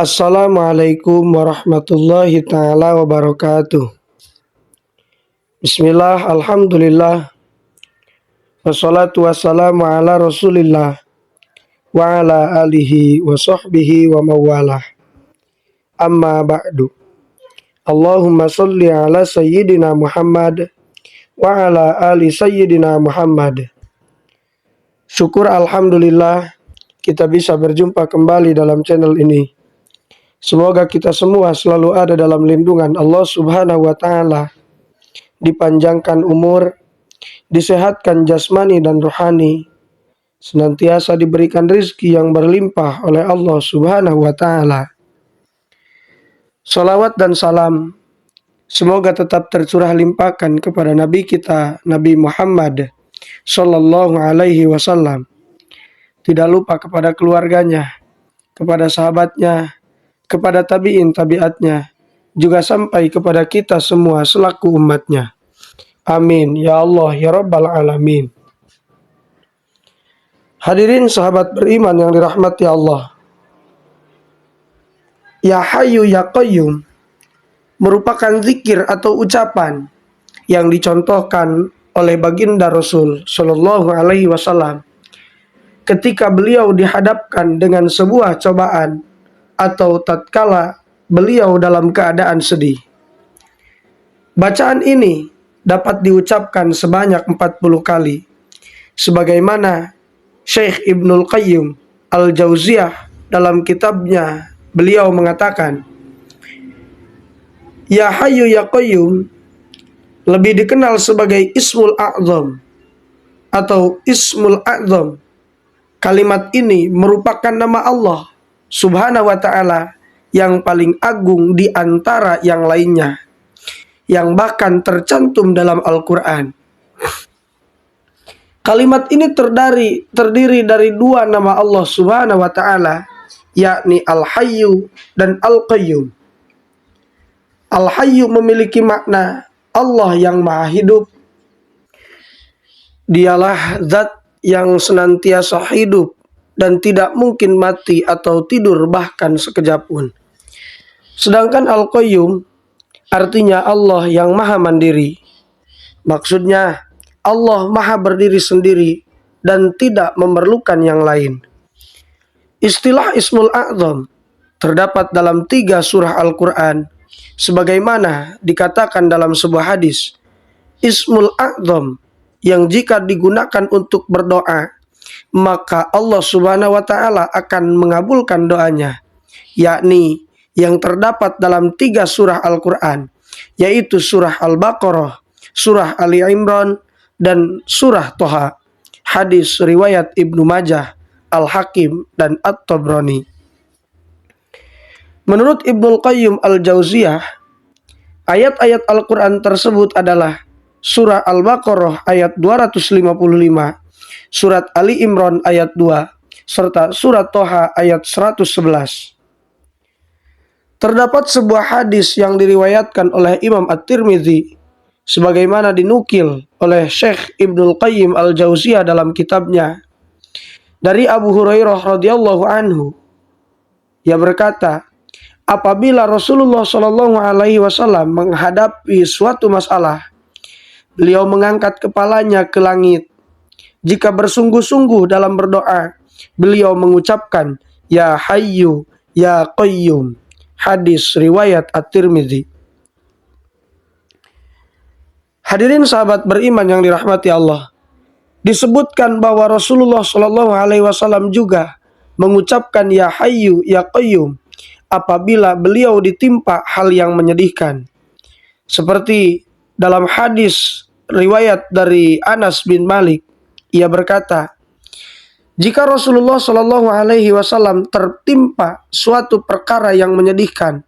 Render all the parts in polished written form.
Assalamualaikum warahmatullahi taala wabarakatuh. Bismillah, alhamdulillah, wassalatu wassalamu ala rasulillah wa ala alihi wa sahbihi wa mawalah. Amma ba'du. Allahumma salli ala sayyidina Muhammad wa ala ali sayyidina Muhammad. Syukur alhamdulillah kita bisa berjumpa kembali dalam channel ini. Semoga kita semua selalu ada dalam lindungan Allah Subhanahu wa taala, dipanjangkan umur, disehatkan jasmani dan rohani, senantiasa diberikan rizki yang berlimpah oleh Allah Subhanahu wa taala. Salawat dan salam semoga tetap tercurah limpahkan kepada Nabi kita, Nabi Muhammad Sallallahu Alaihi Wasallam. Tidak lupa kepada keluarganya, kepada sahabatnya, kepada tabi'in tabi'atnya, juga sampai kepada kita semua selaku umatnya. Amin ya Allah ya Rabbal Alamin. Hadirin sahabat beriman yang dirahmati Allah, Ya Hayyu Ya Qayyum merupakan zikir atau ucapan yang dicontohkan oleh baginda Rasul Shallallahu Alaihi Wasallam ketika beliau dihadapkan dengan sebuah cobaan atau tatkala beliau dalam keadaan sedih. Bacaan ini dapat diucapkan sebanyak 40 kali. Sebagaimana Syekh Ibnul Qayyim Al-Jauziyah dalam kitabnya beliau mengatakan, Ya Hayyu Ya Qayyum lebih dikenal sebagai Ismul A'zam atau Ismul A'zam. Kalimat ini merupakan nama Allah Subhanahu wa ta'ala yang paling agung di antara yang lainnya, yang bahkan tercantum dalam Al-Quran. Kalimat ini terdiri dari dua nama Allah Subhanahu wa ta'ala, yakni Al-Hayyu dan Al-Qayyum. Al-Hayyu memiliki makna Allah yang maha hidup. Dialah zat yang senantiasa hidup dan tidak mungkin mati atau tidur bahkan sekejap pun. Sedangkan Al-Qayyum artinya Allah yang maha mandiri. Maksudnya Allah maha berdiri sendiri dan tidak memerlukan yang lain. Istilah Ismul A'zam terdapat dalam 3 surah Al-Quran, sebagaimana dikatakan dalam sebuah hadis. Ismul A'zam yang jika digunakan untuk berdoa, maka Allah Subhanahu wa ta'ala akan mengabulkan doanya, yakni yang terdapat dalam 3 surah Al-Quran, yaitu surah Al-Baqarah, surah Ali Imran, dan surah Toha. Hadis riwayat Ibnu Majah, Al-Hakim, dan At-Tabrani. Menurut Ibnul Qayyim Al-Jauziyah, ayat-ayat Al-Quran tersebut adalah surah Al-Baqarah ayat 255, surat Ali Imran ayat 2, serta surat Toha ayat 111. Terdapat sebuah hadis yang diriwayatkan oleh Imam At-Tirmidzi, sebagaimana dinukil oleh Syekh Ibnul Qayyim Al-Jauziyah dalam kitabnya, dari Abu Hurairah radhiyallahu anhu. Ia berkata, apabila Rasulullah Shallallahu Alaihi Wasallam menghadapi suatu masalah, beliau mengangkat kepalanya ke langit. Jika bersungguh-sungguh dalam berdoa, beliau mengucapkan, Ya Hayyu Ya Qayyum. Hadis riwayat At-Tirmidzi. Hadirin sahabat beriman yang dirahmati Allah, disebutkan bahwa Rasulullah Shallallahu Alaihi Wasallam juga mengucapkan Ya Hayyu Ya Qayyum apabila beliau ditimpa hal yang menyedihkan. Seperti dalam hadis riwayat dari Anas bin Malik, ia berkata, jika Rasulullah Shallallahu Alaihi Wasallam tertimpa suatu perkara yang menyedihkan,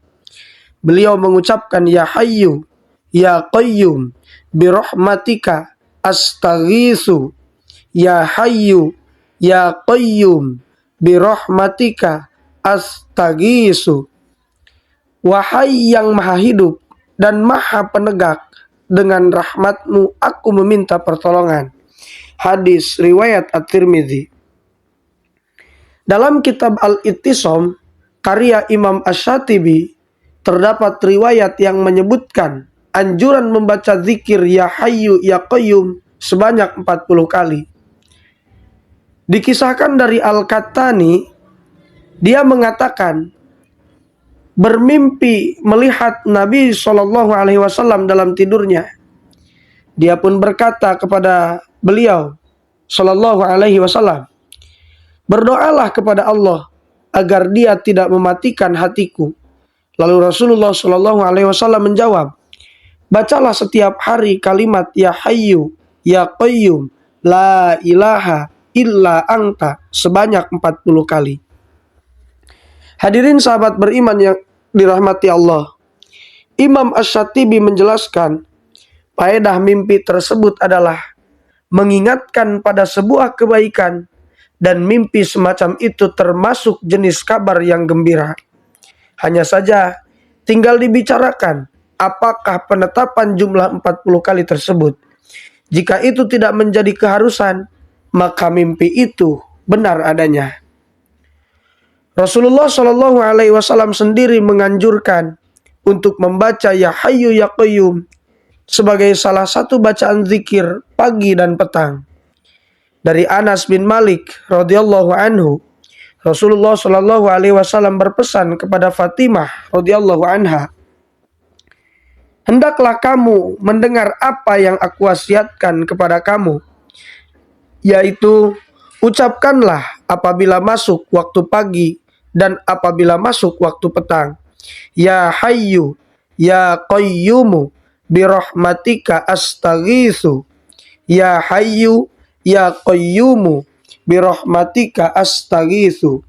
beliau mengucapkan Ya Hayyu Ya Qayyum birahmatika astaghitsu. Ya Hayyu Ya Qayyum birahmatika astaghitsu. Wahai yang maha hidup dan maha penegak, dengan rahmatmu aku meminta pertolongan. Hadis riwayat At-Tirmidzi. Dalam kitab Al-Ittisam karya Imam Asy-Syatibi terdapat riwayat yang menyebutkan anjuran membaca zikir Ya Hayyu Ya Qayyum sebanyak 40 kali. Dikisahkan dari Al-Qattani, dia mengatakan bermimpi melihat Nabi SAW dalam tidurnya. Dia pun berkata kepada beliau SAW, berdoalah kepada Allah agar dia tidak mematikan hatiku. Lalu Rasulullah SAW menjawab, bacalah setiap hari kalimat Ya Hayyu Ya Qayyum La ilaha illa anta sebanyak 40 kali. Hadirin sahabat beriman yang dirahmati Allah, Imam Asy-Syatibi menjelaskan faedah mimpi tersebut adalah mengingatkan pada sebuah kebaikan, dan mimpi semacam itu termasuk jenis kabar yang gembira. Hanya saja tinggal dibicarakan apakah penetapan jumlah 40 kali tersebut. Jika itu tidak menjadi keharusan, maka mimpi itu benar adanya. Rasulullah SAW sendiri menganjurkan untuk membaca Ya Hayyu Ya Qayyum sebagai salah satu bacaan zikir pagi dan petang. Dari Anas bin Malik radhiyallahu anhu, Rasulullah SAW berpesan kepada Fatimah radhiyallahu anha, hendaklah kamu mendengar apa yang aku wasiatkan kepada kamu, yaitu ucapkanlah apabila masuk waktu pagi dan apabila masuk waktu petang, Ya Hayyu Ya Qayyumu birahmatika astaghitsu, Ya Hayyu Ya Qayyumu birahmatika astaghitsu.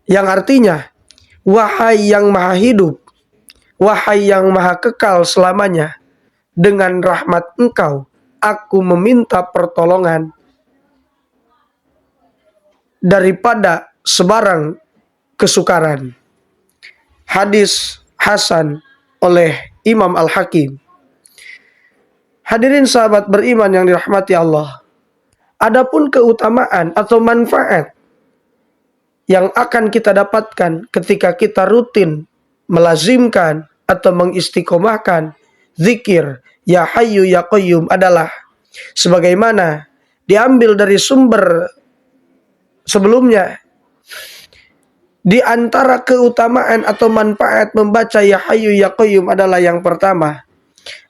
Yang artinya, wahai yang maha hidup, wahai yang maha kekal selamanya, dengan rahmat Engkau aku meminta pertolongan daripada sebarang kesukaran. Hadis hasan oleh Imam Al-Hakim. Hadirin sahabat beriman yang dirahmati Allah, adapun keutamaan atau manfaat yang akan kita dapatkan ketika kita rutin melazimkan atau mengistiqomahkan zikir Ya Hayyu Ya Qayyum adalah sebagaimana diambil dari sumber sebelumnya. Di antara keutamaan atau manfaat membaca Ya Hayyu Ya Qayyum adalah yang pertama,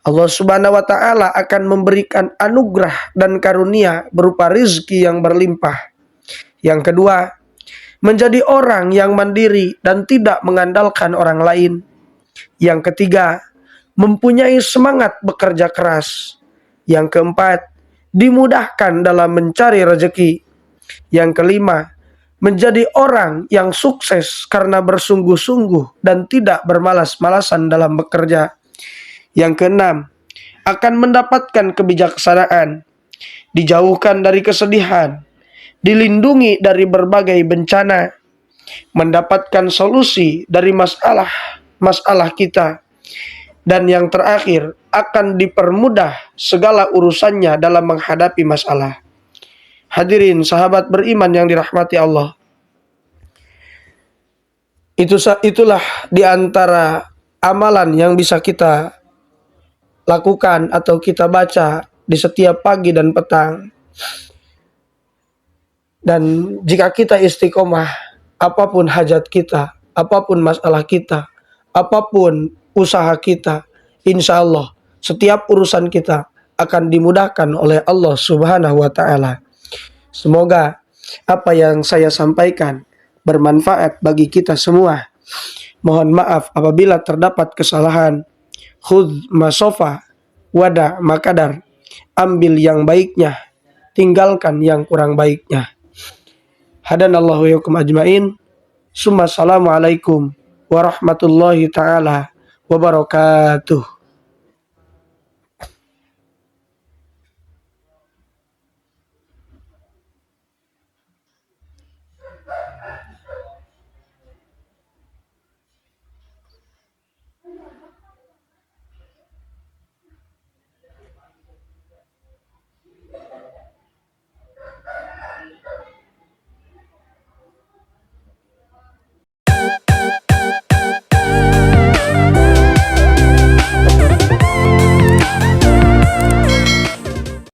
Allah Subhanahu wa Ta'ala akan memberikan anugerah dan karunia berupa rizki yang berlimpah. Yang kedua, menjadi orang yang mandiri dan tidak mengandalkan orang lain. Yang ketiga, mempunyai semangat bekerja keras. Yang keempat, dimudahkan dalam mencari rezeki. Yang kelima, menjadi orang yang sukses karena bersungguh-sungguh dan tidak bermalas-malasan dalam bekerja. Yang keenam, akan mendapatkan kebijaksanaan, dijauhkan dari kesedihan, dilindungi dari berbagai bencana, mendapatkan solusi dari masalah kita, dan yang terakhir akan dipermudah segala urusannya dalam menghadapi masalah. Hadirin sahabat beriman yang dirahmati Allah, itulah di antara amalan yang bisa kita lakukan atau kita baca di setiap pagi dan petang. Dan jika kita istiqomah, apapun hajat kita, apapun masalah kita, apapun usaha kita, insya Allah setiap urusan kita akan dimudahkan oleh Allah Subhanahu wa Ta'ala. Semoga apa yang saya sampaikan bermanfaat bagi kita semua. Mohon maaf apabila terdapat kesalahan. Khudh ma sofa wada makadar. Ambil yang baiknya, tinggalkan yang kurang baiknya. Hadanallahu wa iyyakum ajmain. Summa assalamualaikum warahmatullahi taala wabarakatuh.